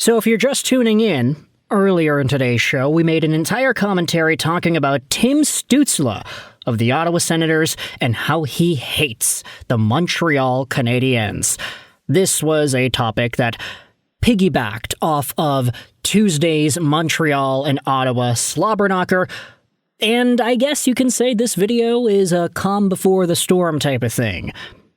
So if you're just tuning in, earlier in today's show, we made an entire commentary talking about Tim Stützle of the Ottawa Senators and how he hates the Montreal Canadiens. This was a topic that piggybacked off of Tuesday's Montreal and Ottawa slobberknocker, and I guess you can say this video is a calm before the storm type of thing.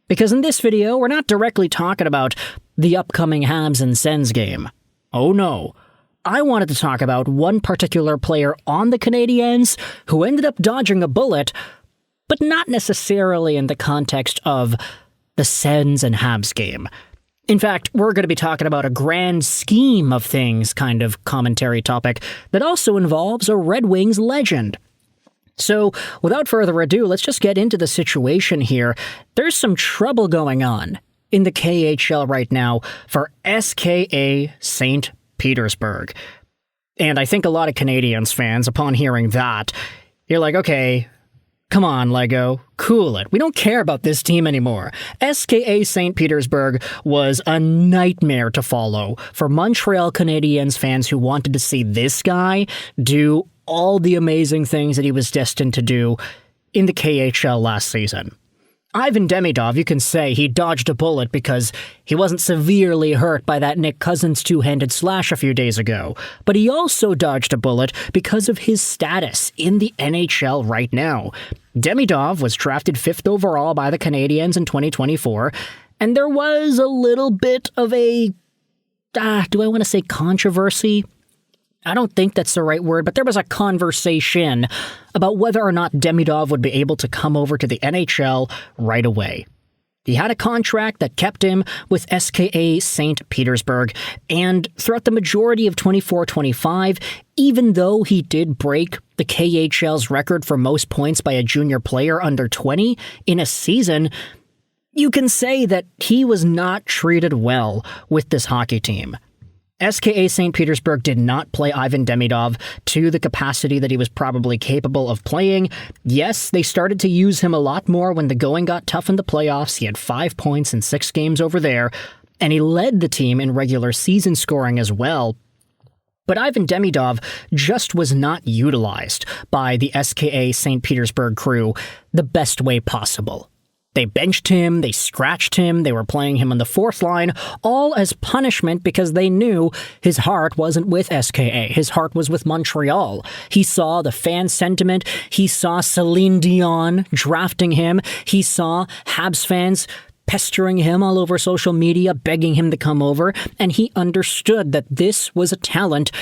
Because in this video, we're not directly talking about the upcoming Habs and Sens game. Oh no. I wanted to talk about one particular player on the Canadiens who ended up dodging a bullet, but not necessarily in the context of the Sens and Habs game. In fact, we're going to be talking about a grand scheme of things kind of commentary topic that also involves a Red Wings legend. So, without further ado, let's just get into the situation here. There's some trouble going on in the KHL right now for SKA St. Petersburg. And I think a lot of Canadiens fans, upon hearing that, you're like, okay, come on, Lego, cool it. We don't care about this team anymore. SKA St. Petersburg was a nightmare to follow for Montreal Canadiens fans who wanted to see this guy do all the amazing things that he was destined to do in the KHL last season. Ivan Demidov, you can say he dodged a bullet because he wasn't severely hurt by that Nick Cousins two-handed slash a few days ago, but he also dodged a bullet because of his status in the NHL right now. Demidov was drafted 5th overall by the Canadiens in 2024, and there was a little bit of a, do I want to say controversy? I don't think that's the right word, but there was a conversation about whether or not Demidov would be able to come over to the NHL right away. He had a contract that kept him with SKA St. Petersburg, and throughout the majority of 24-25, even though he did break the KHL's record for most points by a junior player under 20 in a season, you can say that he was not treated well with this hockey team. SKA St. Petersburg did not play Ivan Demidov to the capacity that he was probably capable of playing. Yes, they started to use him a lot more when the going got tough in the playoffs. He had 5 points in 6 games over there, and he led the team in regular season scoring as well. But Ivan Demidov just was not utilized by the SKA St. Petersburg crew the best way possible. They benched him, they scratched him, they were playing him on the 4th line, all as punishment because they knew his heart wasn't with SKA. His heart was with Montreal. He saw the fan sentiment. He saw Celine Dion drafting him. He saw Habs fans pestering him all over social media, begging him to come over, and he understood that this was a talent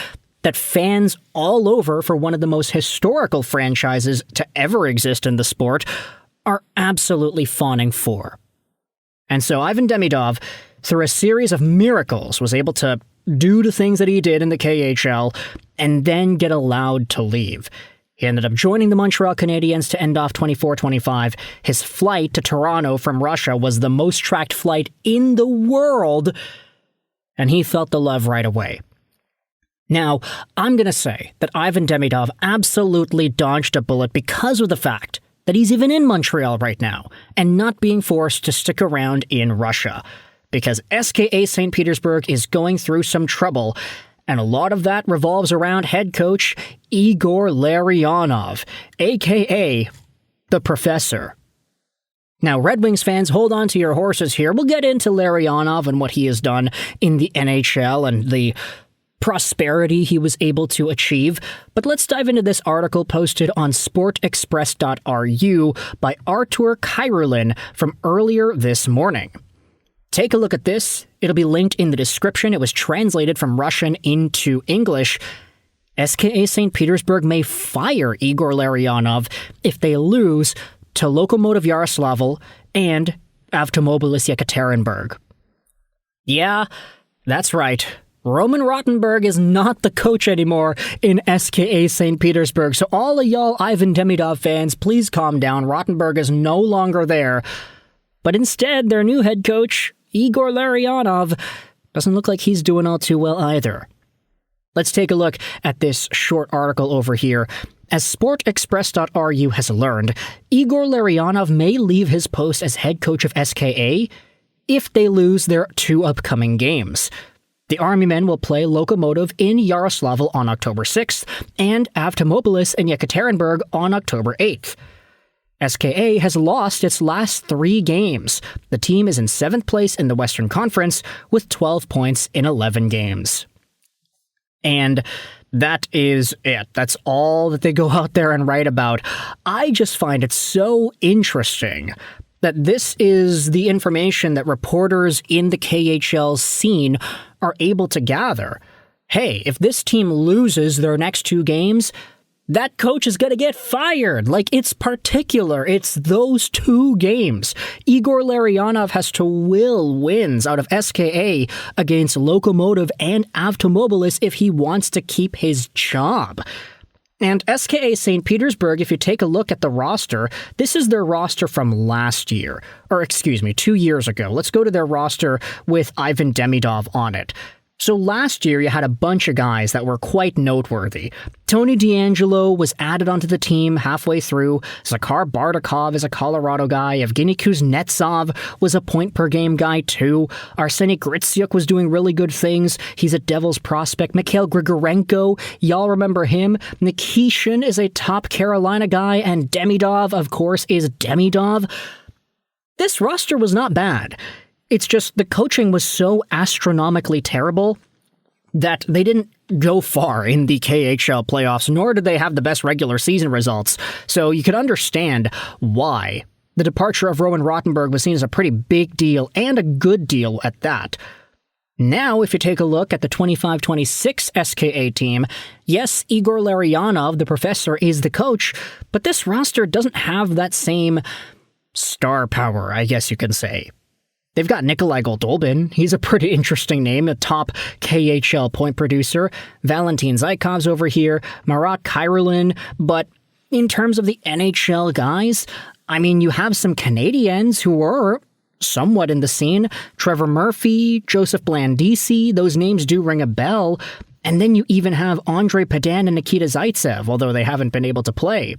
that fans all over for one of the most historical franchises to ever exist in the sport are absolutely fawning for. And so Ivan Demidov, through a series of miracles, was able to do the things that he did in the KHL and then get allowed to leave. He ended up joining the Montreal Canadiens to end off 24-25. His flight to Toronto from Russia was the most tracked flight in the world, and he felt the love right away. Now, I'm going to say that Ivan Demidov absolutely dodged a bullet because of the fact that he's even in Montreal right now and not being forced to stick around in Russia, because SKA St. Petersburg is going through some trouble, and a lot of that revolves around head coach Igor Larionov, a.k.a. the Professor. Now, Red Wings fans, hold on to your horses here. We'll get into Larionov and what he has done in the NHL and the prosperity he was able to achieve, but let's dive into this article posted on sportexpress.ru by Artur Kairulin from earlier this morning. Take a look at this. It'll be linked in the description. It was translated from Russian into English. SKA St. Petersburg may fire Igor Larionov if they lose to Lokomotiv Yaroslavl and Avtomobilis Yekaterinburg. Yeah, that's right. Roman Rottenberg is not the coach anymore in SKA St. Petersburg, so all of y'all Ivan Demidov fans, please calm down. Rottenberg is no longer there. But instead, their new head coach, Igor Larionov, doesn't look like he's doing all too well either. Let's take a look at this short article over here. As SportExpress.ru has learned, Igor Larionov may leave his post as head coach of SKA if they lose their 2 upcoming games. The Army men will play Lokomotiv in Yaroslavl on October 6th and Avtomobilis in Yekaterinburg on October 8th. SKA has lost its last 3 games. The team is in 7th place in the Western Conference with 12 points in 11 games. And that is it. That's all that they go out there and write about. I just find it so interesting that this is the information that reporters in the KHL scene are able to gather. Hey, if this team loses their next 2 games, that coach is going to get fired. Like, it's particular. It's those 2 games. Igor Larionov has to will wins out of SKA against Lokomotiv and Avtomobilis if he wants to keep his job. And SKA St. Petersburg, if you take a look at the roster, this is their roster from last year. Or, 2 years ago. Let's go to their roster with Ivan Demidov on it. So last year, you had a bunch of guys that were quite noteworthy. Tony DeAngelo was added onto the team halfway through. Zakhar Bardakov is a Colorado guy. Evgeny Kuznetsov was a point-per-game guy, too. Arseny Gritsyuk was doing really good things. He's a Devils prospect. Mikhail Grigorenko, y'all remember him. Nikishin is a top Carolina guy, and Demidov, of course, is Demidov. This roster was not bad. It's just the coaching was so astronomically terrible that they didn't go far in the KHL playoffs, nor did they have the best regular season results. So you could understand why the departure of Rowan Rottenberg was seen as a pretty big deal, and a good deal at that. Now, if you take a look at the 25-26 SKA team, yes, Igor Larionov, the professor, is the coach, but this roster doesn't have that same star power, I guess you can say. They've got Nikolai Goldobin. He's a pretty interesting name, a top KHL point producer. Valentin Zaykov's over here, Marat Kyrillin. But in terms of the NHL guys, I mean, you have some Canadiens who were somewhat in the scene. Trevor Murphy, Joseph Blandisi, those names do ring a bell. And then you even have Andrei Padan and Nikita Zaitsev, although they haven't been able to play.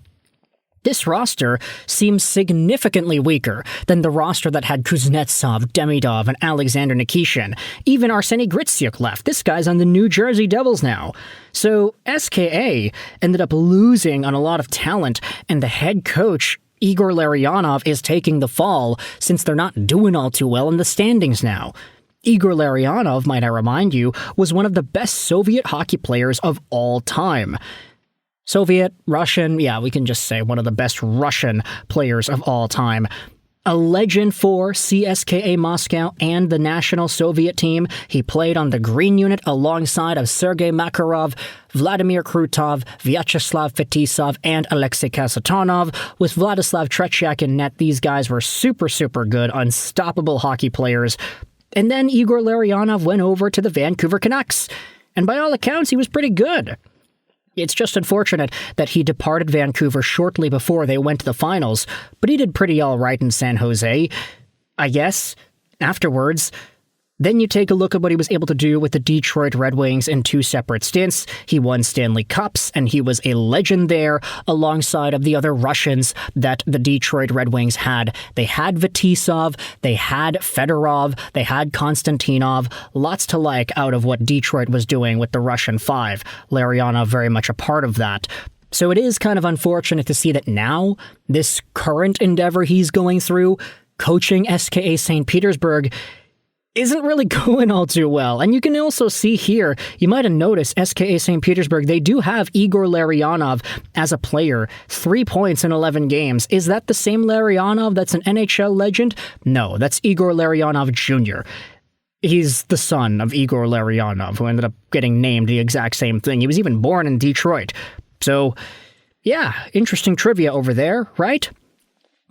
This roster seems significantly weaker than the roster that had Kuznetsov, Demidov, and Alexander Nikishin. Even Arseny Gritsyuk left. This guy's on the New Jersey Devils now. So SKA ended up losing on a lot of talent, and the head coach, Igor Larionov, is taking the fall since they're not doing all too well in the standings now. Igor Larionov, might I remind you, was one of the best Soviet hockey players of all time. Soviet, Russian, we can just say one of the best Russian players of all time. A legend for CSKA Moscow and the national Soviet team. He played on the Green Unit alongside of Sergei Makarov, Vladimir Krutov, Vyacheslav Fetisov, and Alexei Kasatonov. With Vladislav Tretiak in net, these guys were super, super good, unstoppable hockey players. And then Igor Larionov went over to the Vancouver Canucks. And by all accounts, he was pretty good. It's just unfortunate that he departed Vancouver shortly before they went to the finals, but he did pretty all right in San Jose, I guess, afterwards. Then you take a look at what he was able to do with the Detroit Red Wings in 2 separate stints. He won Stanley Cups, and he was a legend there alongside of the other Russians that the Detroit Red Wings had. They had Fetisov, they had Fedorov, they had Konstantinov. Lots to like out of what Detroit was doing with the Russian Five. Larionov very much a part of that. So it is kind of unfortunate to see that now, this current endeavor he's going through, coaching SKA St. Petersburg, isn't really going all too well. And you can also see here, you might have noticed SKA St. Petersburg, they do have Igor Larionov as a player. 3 points in 11 games. Is that the same Larionov that's an NHL legend? No, that's Igor Larionov Jr. He's the son of Igor Larionov, who ended up getting named the exact same thing. He was even born in Detroit. So, yeah, interesting trivia over there, right?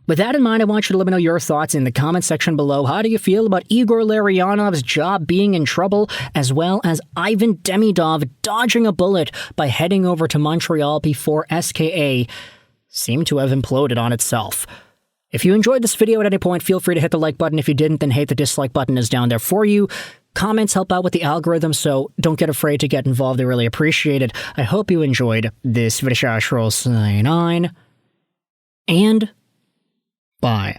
With that in mind, I want you to let me know your thoughts in the comment section below. How do you feel about Igor Larionov's job being in trouble, as well as Ivan Demidov dodging a bullet by heading over to Montreal before SKA seemed to have imploded on itself? If you enjoyed this video at any point, feel free to hit the like button. If you didn't, then the dislike button is down there for you. Comments help out with the algorithm, so don't get afraid to get involved. I really appreciate it. I hope you enjoyed this video. Sign on, and bye.